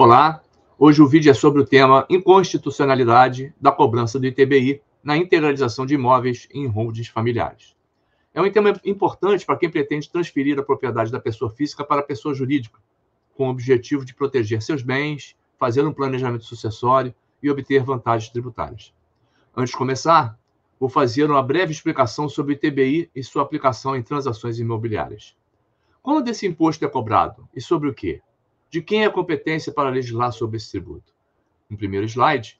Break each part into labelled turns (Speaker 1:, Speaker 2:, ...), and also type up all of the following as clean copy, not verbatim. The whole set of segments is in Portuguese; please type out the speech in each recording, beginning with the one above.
Speaker 1: Olá, hoje o vídeo é sobre o tema inconstitucionalidade da cobrança do ITBI na integralização de imóveis em holdings familiares. É um tema importante para quem pretende transferir a propriedade da pessoa física para a pessoa jurídica, com o objetivo de proteger seus bens, fazer um planejamento sucessório e obter vantagens tributárias. Antes de começar, vou fazer uma breve explicação sobre o ITBI e sua aplicação em transações imobiliárias. Quando esse imposto é cobrado e sobre o quê? De quem é a competência para legislar sobre esse tributo? No primeiro slide,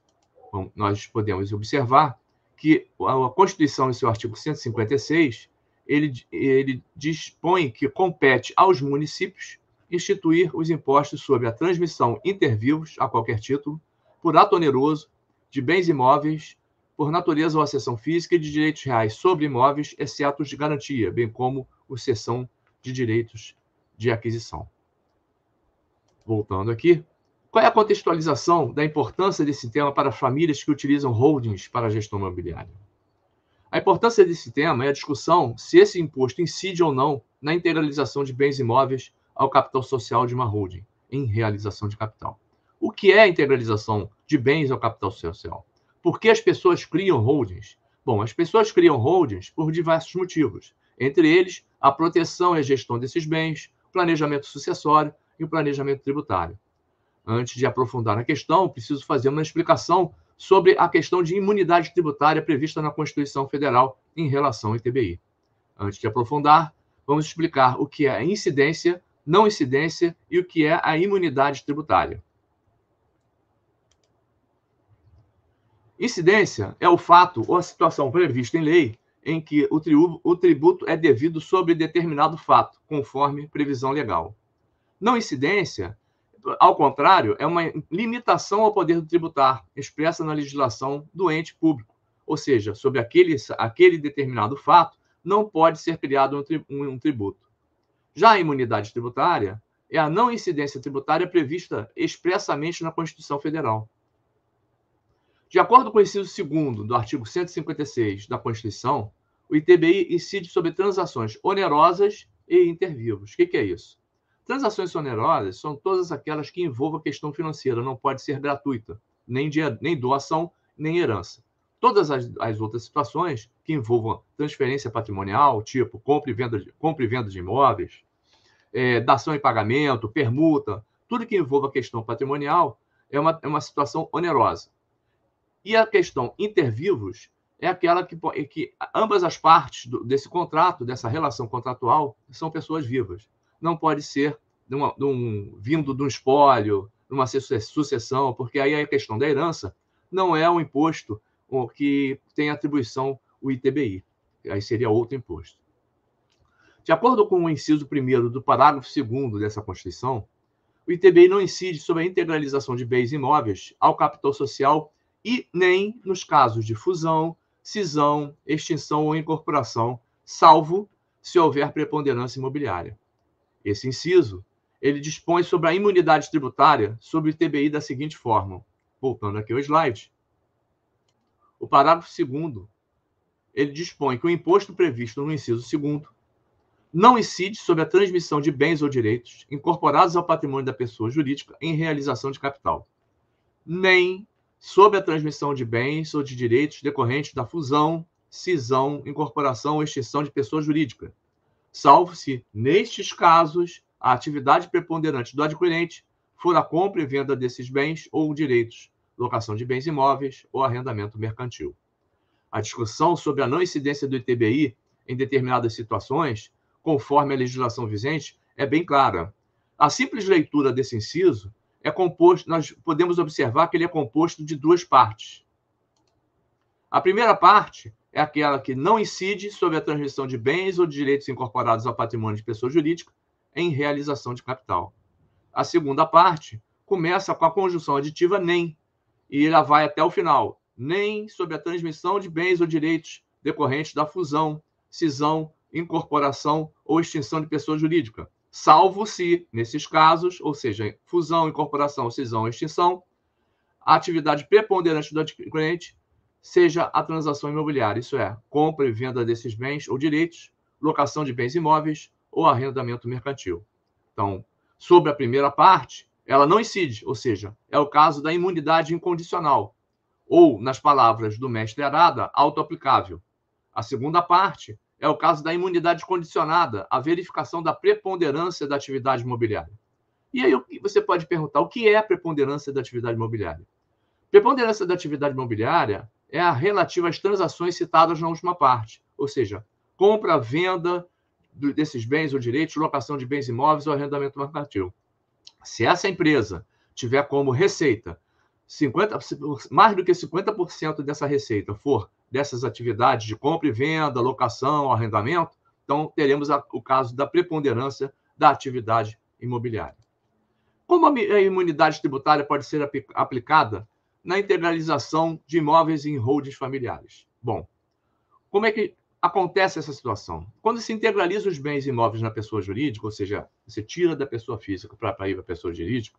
Speaker 1: nós podemos observar que a Constituição, em seu artigo 156, ele dispõe que compete aos municípios instituir os impostos sobre a transmissão inter vivos, a qualquer título, por ato oneroso, de bens imóveis, por natureza ou acessão física e de direitos reais sobre imóveis, exceto os de garantia, bem como a cessão de direitos de aquisição. Voltando aqui, qual é a contextualização da importância desse tema para as famílias que utilizam holdings para a gestão imobiliária? A importância desse tema é a discussão se esse imposto incide ou não na integralização de bens imóveis ao capital social de uma holding, em realização de capital. O que é a integralização de bens ao capital social? Por que as pessoas criam holdings? Bom, as pessoas criam holdings por diversos motivos, entre eles a proteção e a gestão desses bens, planejamento sucessório e o planejamento tributário. Antes de aprofundar na questão, preciso fazer uma explicação sobre a questão de imunidade tributária prevista na Constituição Federal em relação ao ITBI. Antes de aprofundar, vamos explicar o que é a incidência, não incidência e o que é a imunidade tributária. Incidência é o fato ou a situação prevista em lei em que o tributo é devido sobre determinado fato, conforme previsão legal. Não incidência, ao contrário, é uma limitação ao poder do tributar, expressa na legislação do ente público, ou seja, sobre aquele determinado fato, não pode ser criado um tributo. Já a imunidade tributária é a não incidência tributária prevista expressamente na Constituição Federal. De acordo com o inciso 2º do artigo 156 da Constituição, o ITBI incide sobre transações onerosas e inter vivos. O que é isso? Transações onerosas são todas aquelas que envolvam a questão financeira, não pode ser gratuita, nem doação, nem herança. Todas as outras situações que envolvam transferência patrimonial, tipo compra e venda de imóveis, dação em pagamento, permuta, tudo que envolva a questão patrimonial é uma situação onerosa. E a questão inter vivos é aquela que ambas as partes desse contrato, dessa relação contratual, são pessoas vivas. Não pode ser vindo de um espólio, de uma sucessão, porque aí a questão da herança não é um imposto que tem atribuição o ITBI. Aí seria outro imposto. De acordo com o inciso 1º do parágrafo 2º dessa Constituição, o ITBI não incide sobre a integralização de bens imóveis ao capital social e nem nos casos de fusão, cisão, extinção ou incorporação, salvo se houver preponderância imobiliária. Esse inciso, ele dispõe sobre a imunidade tributária sobre o ITBI da seguinte forma. Voltando aqui ao slide. O parágrafo 2º, ele dispõe que o imposto previsto no inciso 2º não incide sobre a transmissão de bens ou direitos incorporados ao patrimônio da pessoa jurídica em realização de capital, nem sobre a transmissão de bens ou de direitos decorrentes da fusão, cisão, incorporação ou extinção de pessoa jurídica, salvo se, nestes casos, a atividade preponderante do adquirente for a compra e venda desses bens ou direitos, locação de bens imóveis ou arrendamento mercantil. A discussão sobre a não incidência do ITBI em determinadas situações, conforme a legislação vigente, é bem clara. A simples leitura desse inciso nós podemos observar que ele é composto de duas partes. A primeira parte é aquela que não incide sobre a transmissão de bens ou de direitos incorporados ao patrimônio de pessoa jurídica em realização de capital. A segunda parte começa com a conjunção aditiva nem, e ela vai até o final, nem sobre a transmissão de bens ou direitos decorrentes da fusão, cisão, incorporação ou extinção de pessoa jurídica, salvo se, nesses casos, ou seja, fusão, incorporação, cisão ou extinção, a atividade preponderante do adquirente seja a transação imobiliária, isso é, compra e venda desses bens ou direitos, locação de bens imóveis ou arrendamento mercantil. Então, sobre a primeira parte, ela não incide, ou seja, é o caso da imunidade incondicional, ou, nas palavras do mestre Arada, auto-aplicável. A segunda parte é o caso da imunidade condicionada, a verificação da preponderância da atividade imobiliária. E aí você pode perguntar, o que é a preponderância da atividade imobiliária? Preponderância da atividade imobiliária é a relativa às transações citadas na última parte, ou seja, compra, venda desses bens ou direitos, locação de bens imóveis ou arrendamento mercantil. Se essa empresa tiver como receita mais do que 50% dessa receita for dessas atividades de compra e venda, locação, arrendamento, então teremos o caso da preponderância da atividade imobiliária. Como a imunidade tributária pode ser aplicada na integralização de imóveis em holdings familiares? Bom, como é que acontece essa situação? Quando se integraliza os bens imóveis na pessoa jurídica, ou seja, você tira da pessoa física para ir para a pessoa jurídica,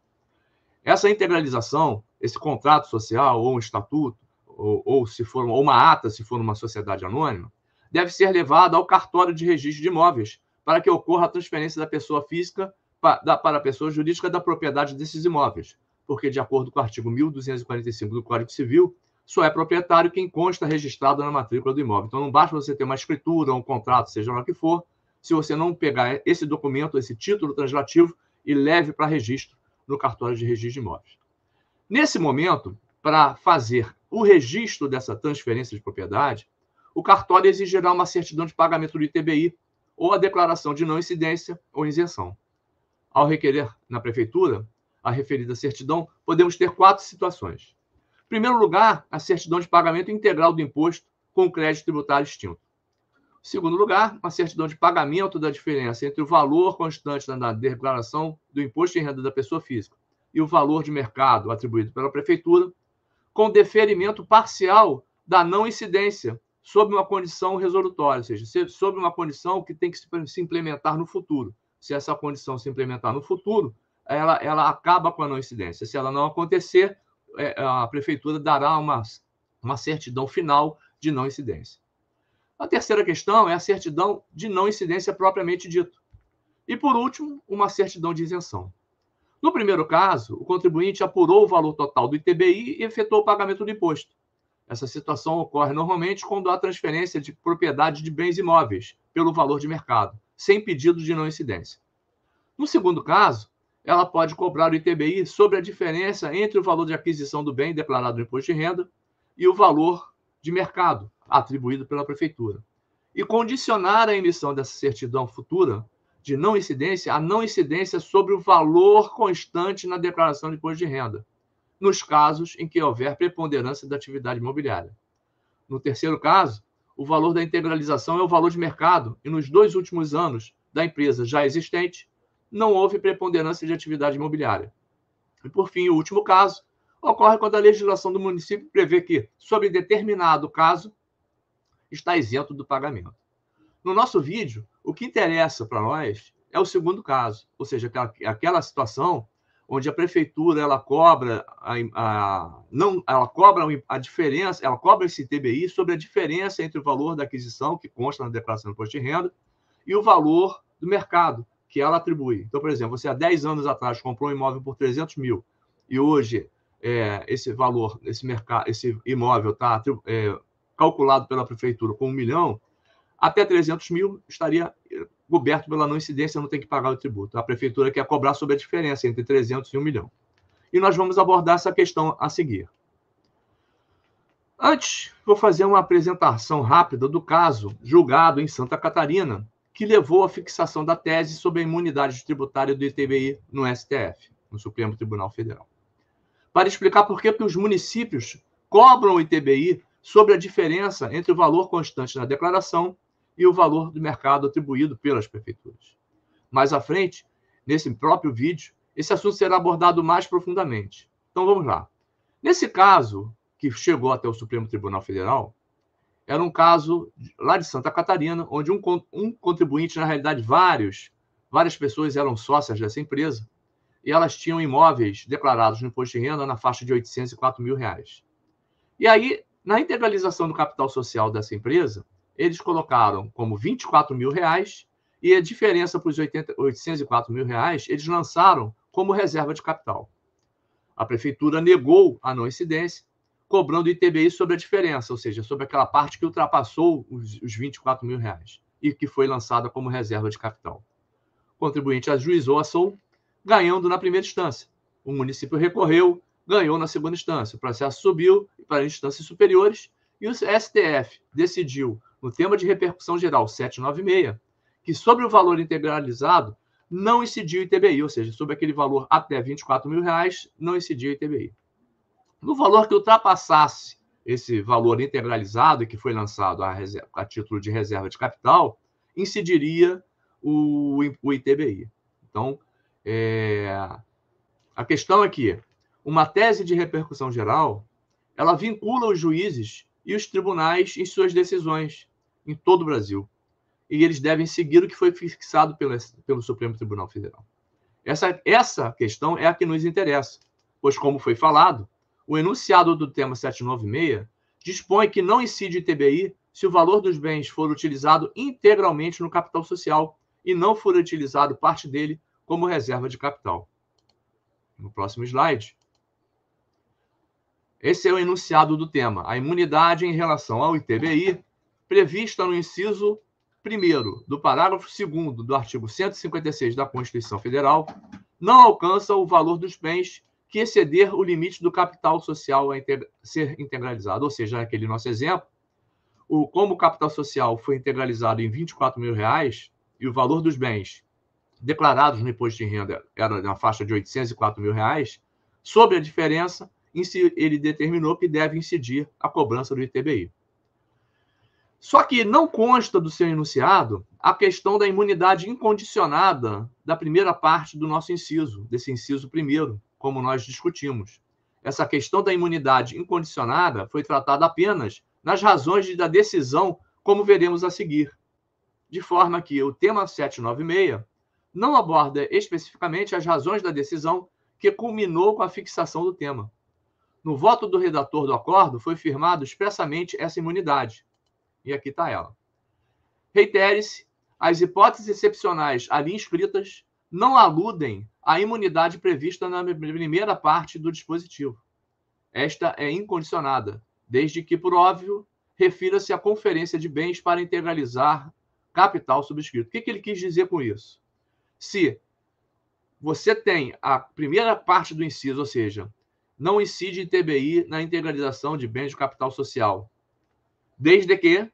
Speaker 1: essa integralização, esse contrato social ou um estatuto, ou se for uma ata, se for uma sociedade anônima, deve ser levada ao cartório de registro de imóveis para que ocorra a transferência da pessoa física para a pessoa jurídica da propriedade desses imóveis, porque, de acordo com o artigo 1245 do Código Civil, só é proprietário quem consta registrado na matrícula do imóvel. Então, não basta você ter uma escritura, um contrato, seja lá o que for, se você não pegar esse documento, esse título translativo e leve para registro no cartório de registro de imóveis. Nesse momento, para fazer o registro dessa transferência de propriedade, o cartório exigirá uma certidão de pagamento do ITBI ou a declaração de não incidência ou isenção. Ao requerer na prefeitura a referida certidão, podemos ter 4 situações. Em primeiro lugar, a certidão de pagamento integral do imposto com o crédito tributário extinto. Em segundo lugar, uma certidão de pagamento da diferença entre o valor constante na declaração do imposto de renda da pessoa física e o valor de mercado atribuído pela prefeitura, com deferimento parcial da não incidência, sob uma condição resolutória, ou seja, sob uma condição que tem que se implementar no futuro. Se essa condição se implementar no futuro, ela acaba com a não incidência. Se ela não acontecer, a prefeitura dará uma certidão final de não incidência. A terceira questão é a certidão de não incidência propriamente dito. E, por último, uma certidão de isenção. No primeiro caso, o contribuinte apurou o valor total do ITBI e efetuou o pagamento do imposto. Essa situação ocorre normalmente quando há transferência de propriedade de bens imóveis pelo valor de mercado, sem pedido de não incidência. No segundo caso, ela pode cobrar o ITBI sobre a diferença entre o valor de aquisição do bem declarado no imposto de renda e o valor de mercado atribuído pela prefeitura, e condicionar a emissão dessa certidão futura de não incidência a não incidência sobre o valor constante na declaração de imposto de renda, nos casos em que houver preponderância da atividade imobiliária. No terceiro caso, o valor da integralização é o valor de mercado, e nos 2 últimos anos da empresa já existente, não houve preponderância de atividade imobiliária. E, por fim, o último caso ocorre quando a legislação do município prevê que, sob determinado caso, está isento do pagamento. No nosso vídeo, o que interessa para nós é o segundo caso, ou seja, aquela situação onde a prefeitura ela cobra a diferença, ela cobra esse ITBI sobre a diferença entre o valor da aquisição que consta na declaração do imposto de renda e o valor do mercado que ela atribui. Então, por exemplo, você há 10 anos atrás comprou um imóvel por 300 mil e hoje esse valor, esse imóvel está calculado pela prefeitura com 1 milhão, até 300 mil estaria coberto pela não incidência, não tem que pagar o tributo. A prefeitura quer cobrar sobre a diferença entre 300 e 1 milhão. E nós vamos abordar essa questão a seguir. Antes, vou fazer uma apresentação rápida do caso julgado em Santa Catarina, que levou à fixação da tese sobre a imunidade tributária do ITBI no STF, no Supremo Tribunal Federal. Para explicar por que os municípios cobram o ITBI sobre a diferença entre o valor constante na declaração e o valor do mercado atribuído pelas prefeituras. Mais à frente, nesse próprio vídeo, esse assunto será abordado mais profundamente. Então, vamos lá. Nesse caso, que chegou até o Supremo Tribunal Federal, era um caso lá de Santa Catarina, onde um contribuinte, na realidade, várias pessoas eram sócias dessa empresa, e elas tinham imóveis declarados no imposto de renda na faixa de R$ 804 mil. E aí, na integralização do capital social dessa empresa, eles colocaram como R$ 24 mil, e a diferença para os R$ 804 mil, eles lançaram como reserva de capital. A prefeitura negou a não incidência, cobrando ITBI sobre a diferença, ou seja, sobre aquela parte que ultrapassou os R$ 24.000 e que foi lançada como reserva de capital. O contribuinte ajuizou a ação, ganhando na primeira instância. O município recorreu, ganhou na segunda instância. O processo subiu para instâncias superiores e o STF decidiu, no tema de repercussão geral 796, que sobre o valor integralizado não incidiu ITBI, ou seja, sobre aquele valor até R$ 24.000 não incidiu ITBI. No valor que ultrapassasse esse valor integralizado, que foi lançado a título de reserva de capital, incidiria o ITBI. Então, a questão é que uma tese de repercussão geral, ela vincula os juízes e os tribunais em suas decisões em todo o Brasil. E eles devem seguir o que foi fixado pelo Supremo Tribunal Federal. Essa questão é a que nos interessa, pois, como foi falado, o enunciado do tema 796 dispõe que não incide ITBI se o valor dos bens for utilizado integralmente no capital social e não for utilizado parte dele como reserva de capital. No próximo slide. Esse é o enunciado do tema. A imunidade em relação ao ITBI, prevista no inciso 1º do parágrafo 2º do artigo 156 da Constituição Federal, não alcança o valor dos bens que exceder o limite do capital social a ser integralizado. Ou seja, naquele nosso exemplo, como o capital social foi integralizado em R$ 24.000 e o valor dos bens declarados no imposto de renda era na faixa de R$ 804.000, sobre a diferença, ele determinou que deve incidir a cobrança do ITBI. Só que não consta do seu enunciado a questão da imunidade incondicionada da primeira parte do nosso inciso, desse inciso 1º, como nós discutimos. Essa questão da imunidade incondicionada foi tratada apenas nas razões da decisão, como veremos a seguir. De forma que o tema 796 não aborda especificamente as razões da decisão que culminou com a fixação do tema. No voto do redator do acordo, foi firmado expressamente essa imunidade. E aqui está ela. Reitere-se, as hipóteses excepcionais ali inscritas não aludem à imunidade prevista na primeira parte do dispositivo. Esta é incondicionada, desde que, por óbvio, refira-se à conferência de bens para integralizar capital subscrito. O que ele quis dizer com isso? Se você tem a primeira parte do inciso, ou seja, não incide ITBI na integralização de bens de capital social, desde que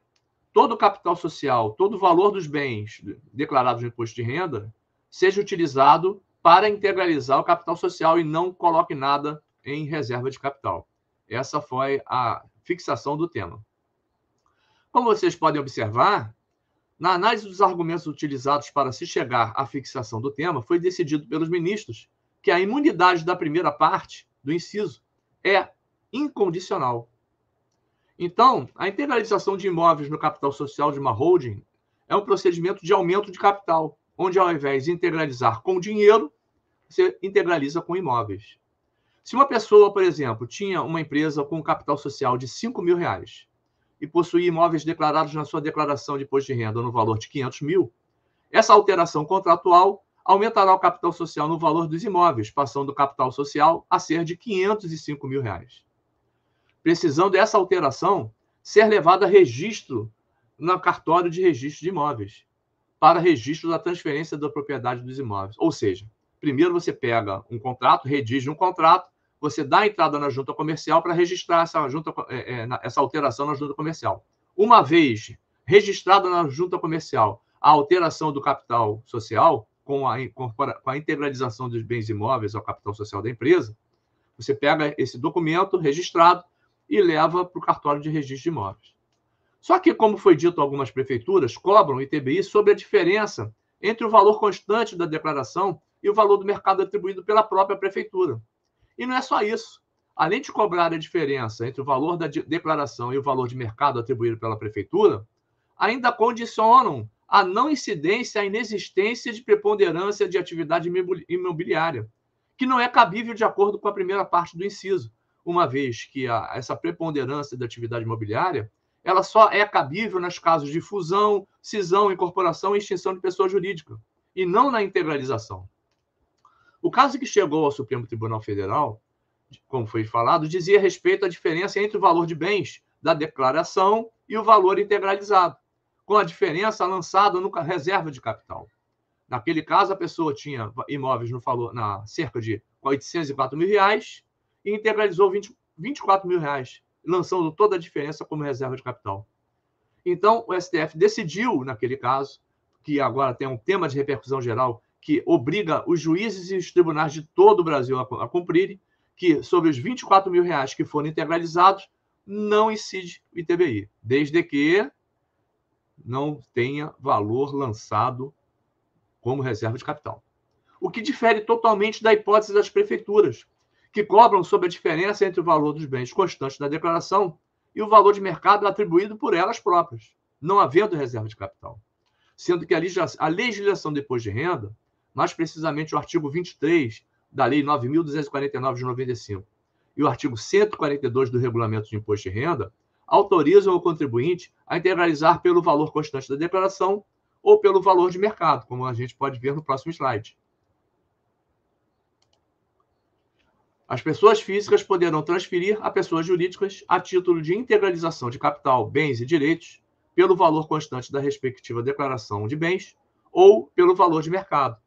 Speaker 1: todo o capital social, todo o valor dos bens declarados no imposto de renda seja utilizado para integralizar o capital social e não coloque nada em reserva de capital. Essa foi a fixação do tema. Como vocês podem observar, na análise dos argumentos utilizados para se chegar à fixação do tema, foi decidido pelos ministros que a imunidade da primeira parte do inciso é incondicional. Então, a integralização de imóveis no capital social de uma holding é um procedimento de aumento de capital, onde, ao invés de integralizar com dinheiro, você integraliza com imóveis. Se uma pessoa, por exemplo, tinha uma empresa com um capital social de R$ 5.000 e possuía imóveis declarados na sua declaração de imposto de renda no valor de R$ 500.000, essa alteração contratual aumentará o capital social no valor dos imóveis, passando do capital social a ser de R$ 505.000. Precisando dessa alteração ser levada a registro no cartório de registro de imóveis, para registro da transferência da propriedade dos imóveis. Ou seja, primeiro você pega um contrato, redige um contrato, você dá a entrada na junta comercial para registrar essa alteração na junta comercial. Uma vez registrada na junta comercial a alteração do capital social, com a integralização dos bens imóveis ao capital social da empresa, você pega esse documento registrado e leva para o cartório de registro de imóveis. Só que, como foi dito, algumas prefeituras cobram ITBI sobre a diferença entre o valor constante da declaração e o valor do mercado atribuído pela própria prefeitura. E não é só isso. Além de cobrar a diferença entre o valor da declaração e o valor de mercado atribuído pela prefeitura, ainda condicionam a não incidência, a inexistência de preponderância de atividade imobiliária, que não é cabível de acordo com a primeira parte do inciso, uma vez que essa preponderância da atividade imobiliária ela só é cabível nos casos de fusão, cisão, incorporação e extinção de pessoa jurídica, e não na integralização. O caso que chegou ao Supremo Tribunal Federal, como foi falado, dizia respeito à diferença entre o valor de bens da declaração e o valor integralizado, com a diferença lançada no reserva de capital. Naquele caso, a pessoa tinha imóveis no valor, cerca de R$804 mil e integralizou R$24 mil, lançando toda a diferença como reserva de capital. Então, o STF decidiu, naquele caso, que agora tem um tema de repercussão geral, que obriga os juízes e os tribunais de todo o Brasil a cumprirem, que sobre os R$24 mil que foram integralizados, não incide o ITBI, desde que não tenha valor lançado como reserva de capital. O que difere totalmente da hipótese das prefeituras, que cobram sobre a diferença entre o valor dos bens constantes da declaração e o valor de mercado atribuído por elas próprias, não havendo reserva de capital. Sendo que a legislação do imposto de renda, mais precisamente o artigo 23 da Lei 9.249 de 95 e o artigo 142 do Regulamento de Imposto de Renda, autorizam o contribuinte a integralizar pelo valor constante da declaração ou pelo valor de mercado, como a gente pode ver no próximo slide. As pessoas físicas poderão transferir a pessoas jurídicas a título de integralização de capital, bens e direitos pelo valor constante da respectiva declaração de bens ou pelo valor de mercado.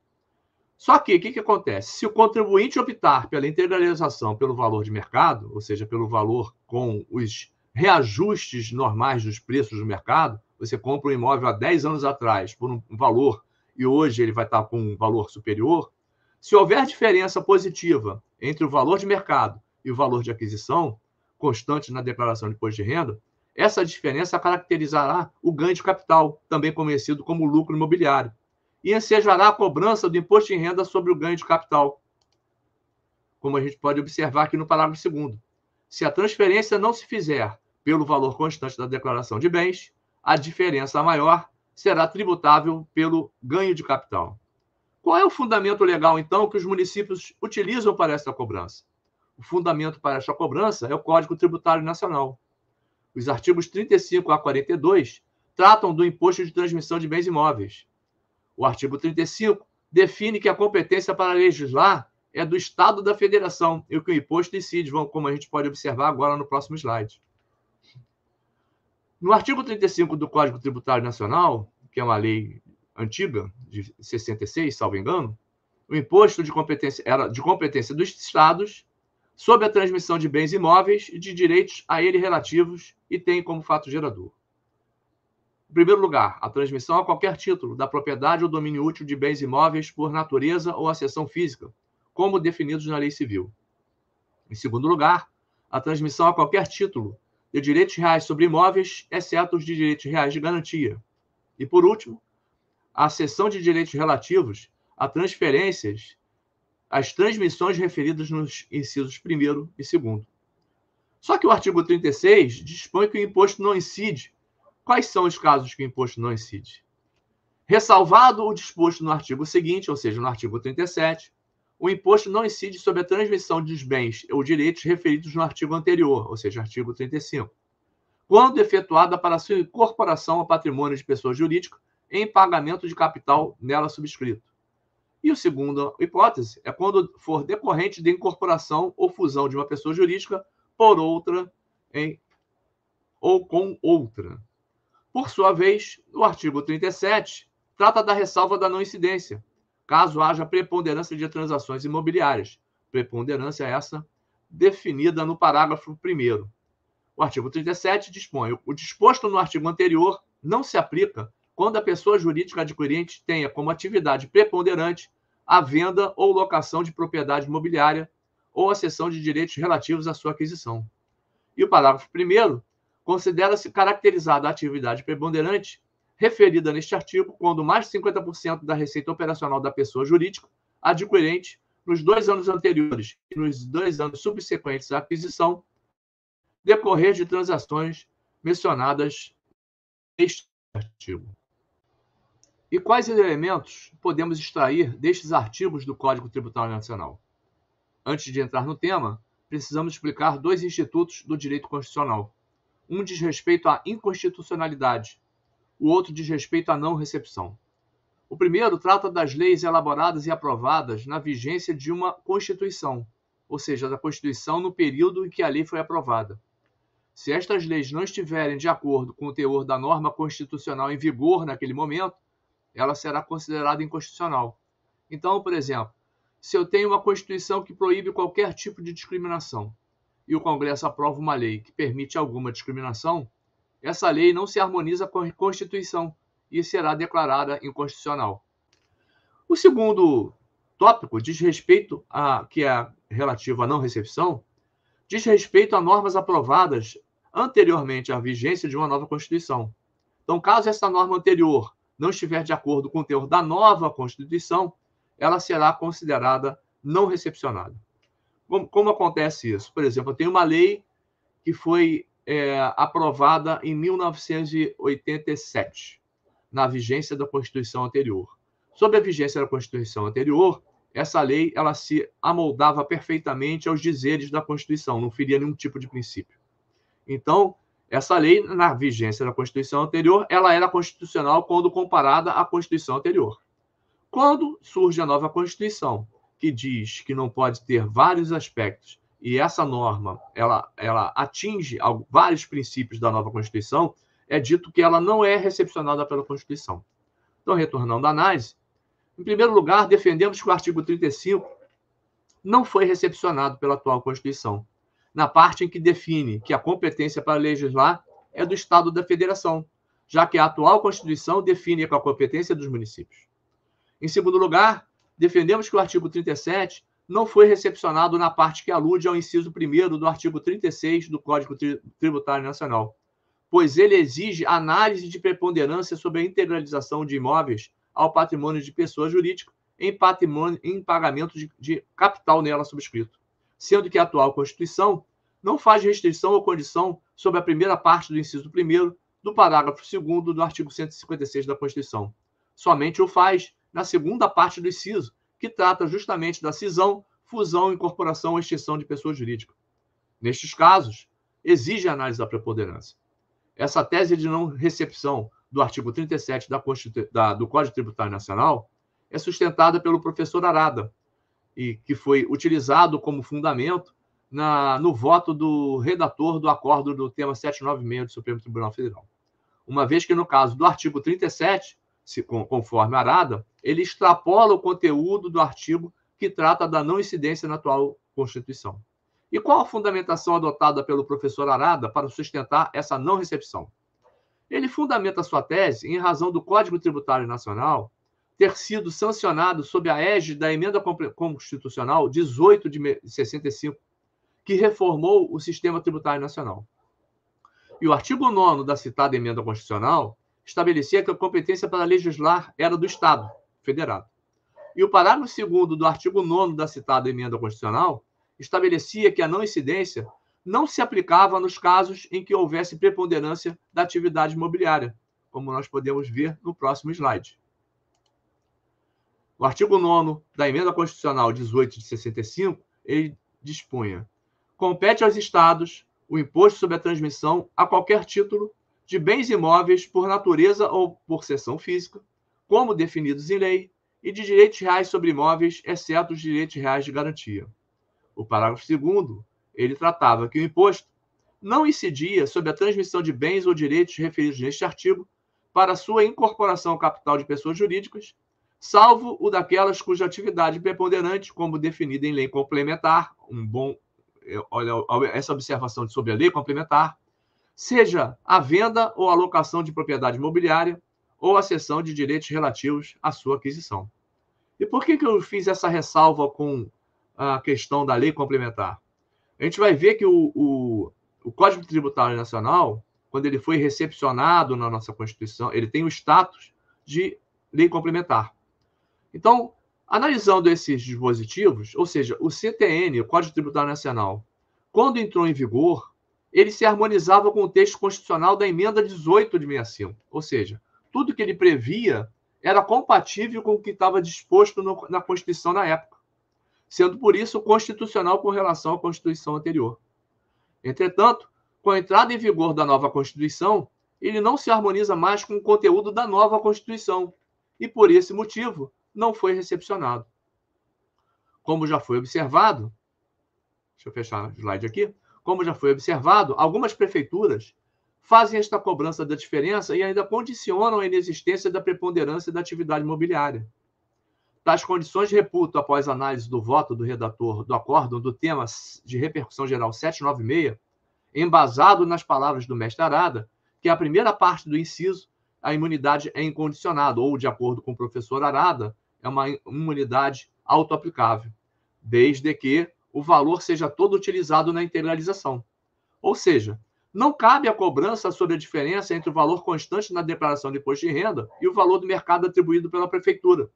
Speaker 1: Só que, o que acontece? Se o contribuinte optar pela integralização pelo valor de mercado, ou seja, pelo valor com os reajustes normais dos preços do mercado, você compra um imóvel há 10 anos atrás por um valor e hoje ele vai estar com um valor superior, se houver diferença positiva entre o valor de mercado e o valor de aquisição, constante na declaração de imposto de renda, essa diferença caracterizará o ganho de capital, também conhecido como lucro imobiliário, e ensejará a cobrança do imposto de renda sobre o ganho de capital, como a gente pode observar aqui no parágrafo 2º. Se a transferência não se fizer pelo valor constante da declaração de bens, a diferença maior será tributável pelo ganho de capital. Qual é o fundamento legal, então, que os municípios utilizam para esta cobrança? O fundamento para esta cobrança é o Código Tributário Nacional. Os artigos 35 a 42 tratam do imposto de transmissão de bens imóveis. O artigo 35 define que a competência para legislar é do Estado da Federação e que o imposto incide, como a gente pode observar agora no próximo slide. No artigo 35 do Código Tributário Nacional, que é uma lei antiga, de 66, salvo engano, o imposto de competência era de competência dos estados sobre a transmissão de bens imóveis e de direitos a ele relativos e tem como fato gerador. Em primeiro lugar, a transmissão a qualquer título da propriedade ou domínio útil de bens imóveis por natureza ou acessão física, como definidos na lei civil. Em segundo lugar, a transmissão a qualquer título de direitos reais sobre imóveis, exceto os de direitos reais de garantia. E, por último, a cessão de direitos relativos a transferências, as transmissões referidas nos incisos 1º e 2º. Só que o artigo 36 dispõe que o imposto não incide. Quais são os casos que o imposto não incide? Ressalvado o disposto no artigo seguinte, ou seja, no artigo 37, o imposto não incide sobre a transmissão dos bens ou direitos referidos no artigo anterior, ou seja, artigo 35, quando efetuada para sua incorporação ao patrimônio de pessoa jurídica em pagamento de capital nela subscrito. E a segunda hipótese é quando for decorrente de incorporação ou fusão de uma pessoa jurídica por outra ou com outra. Por sua vez, o artigo 37 trata da ressalva da não incidência, caso haja preponderância de transações imobiliárias. Preponderância essa definida no parágrafo 1º. O artigo 37 dispõe: o disposto no artigo anterior não se aplica quando a pessoa jurídica adquirente tenha como atividade preponderante a venda ou locação de propriedade imobiliária ou a cessão de direitos relativos à sua aquisição. E o parágrafo 1º considera-se caracterizada a atividade preponderante referida neste artigo quando mais de 50% da receita operacional da pessoa jurídica adquirente nos 2 anos anteriores e nos 2 anos subsequentes à aquisição decorrer de transações mencionadas neste artigo. E quais elementos podemos extrair destes artigos do Código Tributário Nacional? Antes de entrar no tema, precisamos explicar 2 institutos do direito constitucional. Um diz respeito à inconstitucionalidade, o outro diz respeito à não recepção. O primeiro trata das leis elaboradas e aprovadas na vigência de uma Constituição, ou seja, da Constituição no período em que a lei foi aprovada. Se estas leis não estiverem de acordo com o teor da norma constitucional em vigor naquele momento, ela será considerada inconstitucional. Então, por exemplo, se eu tenho uma Constituição que proíbe qualquer tipo de discriminação e o Congresso aprova uma lei que permite alguma discriminação, essa lei não se harmoniza com a Constituição e será declarada inconstitucional. O segundo tópico diz respeito que é relativo à não recepção, diz respeito a normas aprovadas anteriormente à vigência de uma nova Constituição. Então, caso essa norma anterior não estiver de acordo com o teor da nova Constituição, ela será considerada não recepcionada. Como acontece isso? Por exemplo, eu tenho uma lei que foi aprovada em 1987, na vigência da Constituição anterior. Sob a vigência da Constituição anterior, essa lei ela se amoldava perfeitamente aos dizeres da Constituição, não feria nenhum tipo de princípio. Então, essa lei, na vigência da Constituição anterior, ela era constitucional quando comparada à Constituição anterior. Quando surge a nova Constituição, que diz que não pode ter vários aspectos, e essa norma ela atinge vários princípios da nova Constituição, é dito que ela não é recepcionada pela Constituição. Então, retornando à análise, em primeiro lugar, defendemos que o artigo 35 não foi recepcionado pela atual Constituição, na parte em que define que a competência para legislar é do Estado da Federação, já que a atual Constituição define que a competência é dos municípios. Em segundo lugar, defendemos que o artigo 37 não foi recepcionado na parte que alude ao inciso 1º do artigo 36 do Código Tributário Nacional, pois ele exige análise de preponderância sobre a integralização de imóveis ao patrimônio de pessoa jurídica em pagamento de capital nela subscrito, sendo que a atual Constituição não faz restrição ou condição sobre a primeira parte do inciso 1º do parágrafo 2º do artigo 156 da Constituição. Somente o faz na segunda parte do inciso, que trata justamente da cisão, fusão, incorporação ou extinção de pessoa jurídica. Nestes casos, exige a análise da preponderância. Essa tese de não recepção do artigo 37 do Código Tributário Nacional é sustentada pelo professor Arada, e que foi utilizado como fundamento no voto do redator do acordo do tema 796 do Supremo Tribunal Federal. Uma vez que, no caso do artigo 37, conforme Arada, ele extrapola o conteúdo do artigo que trata da não incidência na atual Constituição. E qual a fundamentação adotada pelo professor Arada para sustentar essa não recepção? Ele fundamenta sua tese em razão do Código Tributário Nacional ter sido sancionado sob a égide da Emenda Constitucional 18 de 65, que reformou o sistema tributário nacional. E o artigo 9º da citada Emenda Constitucional estabelecia que a competência para legislar era do Estado federado. E o parágrafo 2º do artigo 9º da citada Emenda Constitucional estabelecia que a não incidência não se aplicava nos casos em que houvesse preponderância da atividade imobiliária, como nós podemos ver no próximo slide. O artigo 9º da Emenda Constitucional 18 de 65, ele dispunha: compete aos Estados o imposto sobre a transmissão a qualquer título de bens imóveis por natureza ou por cessão física, como definidos em lei, e de direitos reais sobre imóveis, exceto os direitos reais de garantia. O parágrafo 2º, ele tratava que o imposto não incidia sobre a transmissão de bens ou direitos referidos neste artigo para sua incorporação ao capital de pessoas jurídicas, salvo o daquelas cuja atividade preponderante, como definida em lei complementar, olha essa observação sobre a lei complementar, seja a venda ou alocação de propriedade imobiliária ou a cessão de direitos relativos à sua aquisição. E por que eu fiz essa ressalva com a questão da lei complementar? A gente vai ver que o Código Tributário Nacional, quando ele foi recepcionado na nossa Constituição, ele tem o status de lei complementar. Então, analisando esses dispositivos, ou seja, o CTN, o Código Tributário Nacional, quando entrou em vigor, ele se harmonizava com o texto constitucional da Emenda 18 de 65, ou seja, tudo que ele previa era compatível com o que estava disposto na Constituição na época, sendo por isso constitucional com relação à Constituição anterior. Entretanto, com a entrada em vigor da nova Constituição, ele não se harmoniza mais com o conteúdo da nova Constituição, e, por esse motivo, não foi recepcionado. Como já foi observado, deixa eu fechar o slide aqui, como já foi observado, algumas prefeituras fazem esta cobrança da diferença e ainda condicionam a inexistência da preponderância da atividade imobiliária. Tais condições reputo, após análise do voto do redator do acórdão do tema de repercussão geral 796, embasado nas palavras do mestre Arada, que a primeira parte do inciso, a imunidade é incondicionada, ou, de acordo com o professor Arada, é uma imunidade autoaplicável, desde que o valor seja todo utilizado na integralização. Ou seja, não cabe a cobrança sobre a diferença entre o valor constante na declaração de imposto de renda e o valor do mercado atribuído pela prefeitura,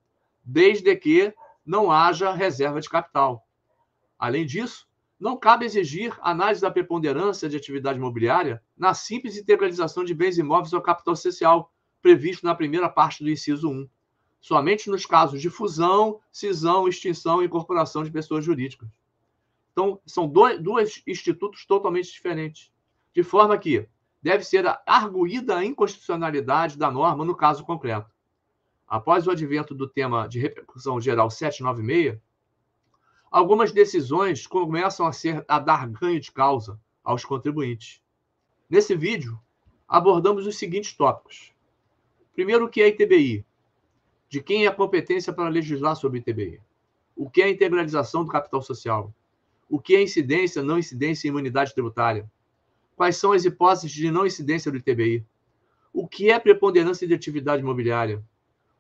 Speaker 1: desde que não haja reserva de capital. Além disso, não cabe exigir análise da preponderância de atividade imobiliária na simples integralização de bens imóveis ao capital social, previsto na primeira parte do inciso 1, somente nos casos de fusão, cisão, extinção e incorporação de pessoas jurídicas. Então, são dois institutos totalmente diferentes, de forma que deve ser arguída a inconstitucionalidade da norma no caso concreto. Após o advento do tema de repercussão geral 796, algumas decisões começam a dar ganho de causa aos contribuintes. Nesse vídeo, abordamos os seguintes tópicos. Primeiro, o que é ITBI? De quem é a competência para legislar sobre ITBI? O que é a integralização do capital social? O que é incidência, não incidência e imunidade tributária? Quais são as hipóteses de não incidência do ITBI? O que é preponderância de atividade imobiliária?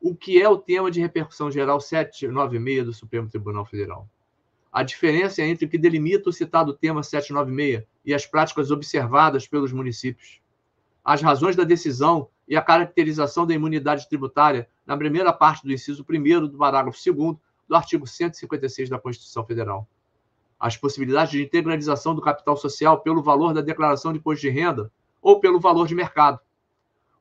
Speaker 1: O que é o tema de repercussão geral 796 do Supremo Tribunal Federal? A diferença entre o que delimita o citado tema 796 e as práticas observadas pelos municípios. As razões da decisão e a caracterização da imunidade tributária na primeira parte do inciso 1º do parágrafo 2º do artigo 156 da Constituição Federal. As possibilidades de integralização do capital social pelo valor da declaração de imposto de renda ou pelo valor de mercado.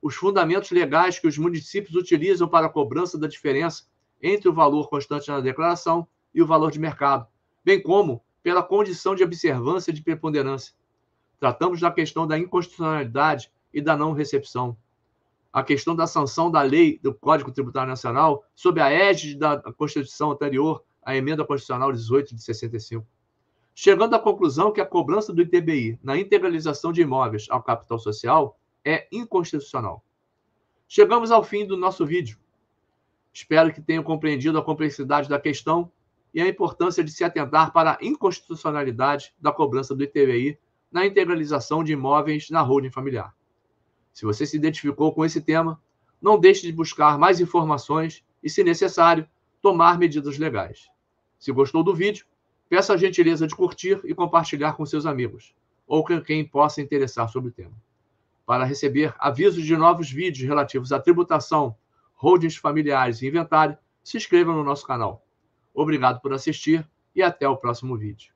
Speaker 1: Os fundamentos legais que os municípios utilizam para a cobrança da diferença entre o valor constante na declaração e o valor de mercado, bem como pela condição de observância de preponderância. Tratamos da questão da inconstitucionalidade e da não recepção. A questão da sanção da lei do Código Tributário Nacional sob a égide da Constituição anterior à Emenda Constitucional 18 de 65. Chegando à conclusão que a cobrança do ITBI na integralização de imóveis ao capital social é inconstitucional. Chegamos ao fim do nosso vídeo. Espero que tenham compreendido a complexidade da questão e a importância de se atentar para a inconstitucionalidade da cobrança do ITBI na integralização de imóveis na holding familiar. Se você se identificou com esse tema, não deixe de buscar mais informações e, se necessário, tomar medidas legais. Se gostou do vídeo, peça a gentileza de curtir e compartilhar com seus amigos, ou com quem possa interessar sobre o tema. Para receber avisos de novos vídeos relativos à tributação, holdings familiares e inventário, se inscreva no nosso canal. Obrigado por assistir e até o próximo vídeo.